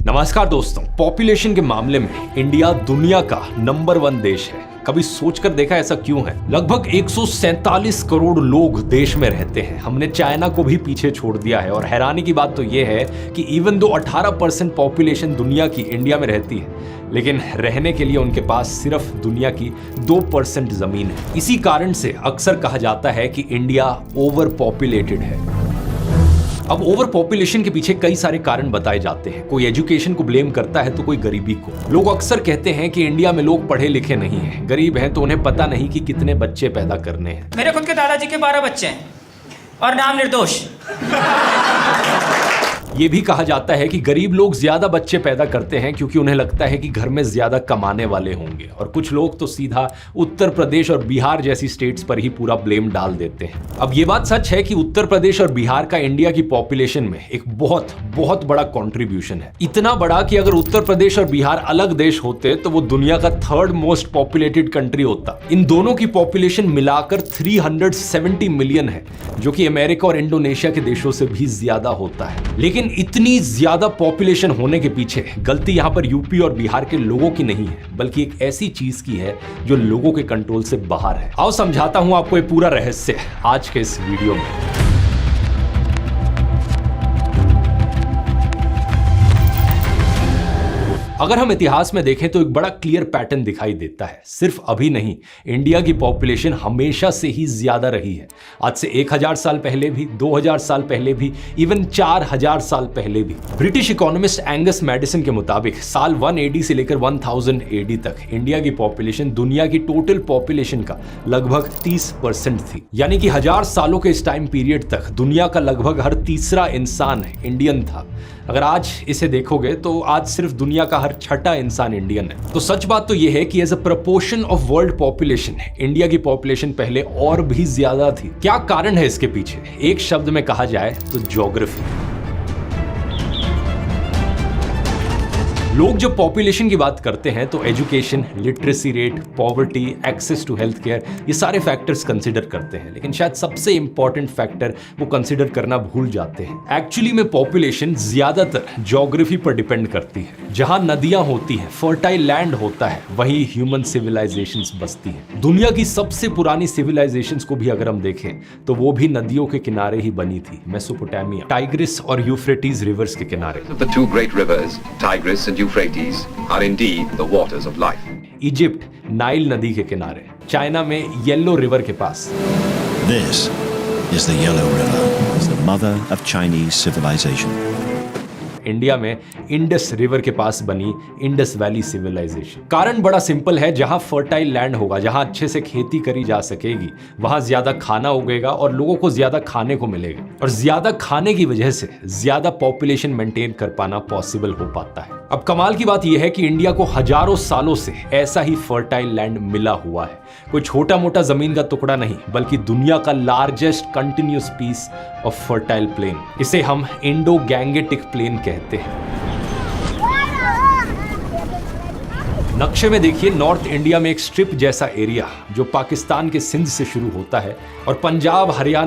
नमस्कार दोस्तों, पॉपुलेशन के मामले में इंडिया दुनिया का नंबर 1 देश है। कभी सोचकर देखा ऐसा क्यों है? लगभग 147 करोड़ लोग देश में रहते हैं। हमने चाइना को भी पीछे छोड़ दिया है और हैरानी की बात तो यह है कि इवन दो 18% पॉपुलेशन दुनिया की इंडिया में रहती है, लेकिन रहने के लिए उनके पास सिर्फ दुनिया की 2% जमीन है। इसी कारण से अक्सर कहा जाता है कि इंडिया ओवर पॉपुलेटेड है। अब ओवर पॉपुलेशन के पीछे कई सारे कारण बताए जाते हैं। कोई एजुकेशन को ब्लेम करता है तो कोई गरीबी को। लोग अक्सर कहते हैं कि इंडिया में लोग पढ़े लिखे नहीं हैं, गरीब हैं तो उन्हें पता नहीं कि कितने बच्चे पैदा करने हैं। मेरे खुद के दादाजी के 12 बच्चे हैं और नाम निर्दोष। ये भी कहा जाता है कि गरीब लोग ज्यादा बच्चे पैदा करते हैं क्योंकि उन्हें लगता है कि घर में ज्यादा कमाने वाले होंगे, और कुछ लोग तो सीधा उत्तर प्रदेश और बिहार जैसी स्टेट्स पर ही पूरा ब्लेम डाल देते हैं। अब ये बात सच है कि उत्तर प्रदेश और बिहार का इंडिया की पॉपुलेशन में एक बहुत बहुत बड़ा कंट्रीब्यूशन है। इतना बड़ा कि अगर उत्तर प्रदेश और बिहार अलग देश होते तो वो दुनिया का 3rd मोस्ट पॉपुलेटेड कंट्री होता। इन दोनों की पॉपुलेशन मिलाकर 370 मिलियन है, जो कि अमेरिका और इंडोनेशिया के देशों से भी ज्यादा होता है। लेकिन इतनी ज्यादा पॉपुलेशन होने के पीछे गलती यहां पर यूपी और बिहार के लोगों की नहीं है, बल्कि एक ऐसी चीज की है जो लोगों के कंट्रोल से बाहर है। आओ समझाता हूं आपको ये पूरा रहस्य आज के इस वीडियो में। अगर हम इतिहास में देखें तो एक बड़ा क्लियर पैटर्न दिखाई देता है। सिर्फ अभी नहीं, इंडिया की पॉपुलेशन हमेशा से ही ज्यादा रही है। आज से 1000 साल पहले भी, 2000 साल पहले भी, इवन 4000 साल पहले भी। ब्रिटिश इकोनॉमिस्ट एंगस मैडिसन के मुताबिक साल 1 AD से लेकर 1000 AD तक इंडिया की पॉपुलेशन दुनिया की टोटल पॉपुलेशन का लगभग 30% थी। यानी कि 1000 सालों के इस टाइम पीरियड तक दुनिया का लगभग हर तीसरा इंसान इंडियन था। अगर आज इसे देखोगे तो आज सिर्फ दुनिया का हर 6ठा इंसान इंडियन है। तो सच बात तो यह है कि as a proportion of world population India की पॉपुलेशन पहले और भी ज्यादा थी। क्या कारण है इसके पीछे? एक शब्द में कहा जाए तो ज्योग्राफी। लोग जब पॉपुलेशन की बात करते हैं तो education, literacy rate, poverty, access to health care, ये सारे फैक्टर्स कंसिडर करते हैं, लेकिन शायद सबसे इंपॉर्टेंट फैक्टर वो कंसिडर करना भूल जाते हैं। एक्चुअली में पॉपुलेशन ज्यादातर ज्योग्राफी पर डिपेंड करती है। जहां नदियां होती हैं, फर्टाइल लैंड होता है, वहीं ह्यूमन सिविलाइजेशंस बसती हैं। दुनिया की सबसे पुरानी सिविलाइजेशंस को भी अगर हम देखें तो वो भी नदियों के किनारे ही बनी थी। मेसोपोटामिया, टाइग्रिस और यूफ्रेटिस रिवर्स के किनारे। The two great rivers, Tigris and Euphrates, are indeed the waters of life. Egypt, Nile नदी के किनारे। चाइना में येलो रिवर के पास। This is the Yellow River. It's the mother of Chinese civilization. India में Indus river के पास बनी Indus valley civilisation. कारण बड़ा सिंपल है, जहां फर्टाइल लैंड होगा, जहां अच्छे से खेती करी जा सकेगी, वहां ज्यादा खाना उगेगा और लोगों को ज्यादा खाने को मिलेगा, और ज्यादा खाने की वजह से ज्यादा पॉपुलेशन मेंटेन कर पाना पॉसिबल हो पाता है। अब कमाल की बात यह है कि इंडिया को हजारों सालों से ऐसा ही फर्टाइल लैंड मिला हुआ है। कोई छोटा मोटा जमीन का टुकड़ा नहीं, बल्कि दुनिया का largest continuous piece of fertile plain. इसे हम इंडो गैंगेटिक प्लेन कहते हैं। नक्शे में देखिए, नॉर्थ इंडिया में एक स्ट्रिप जैसा एरिया जो पाकिस्तान के सिंध से शुरू होता है और पंजाब, हरियाणा,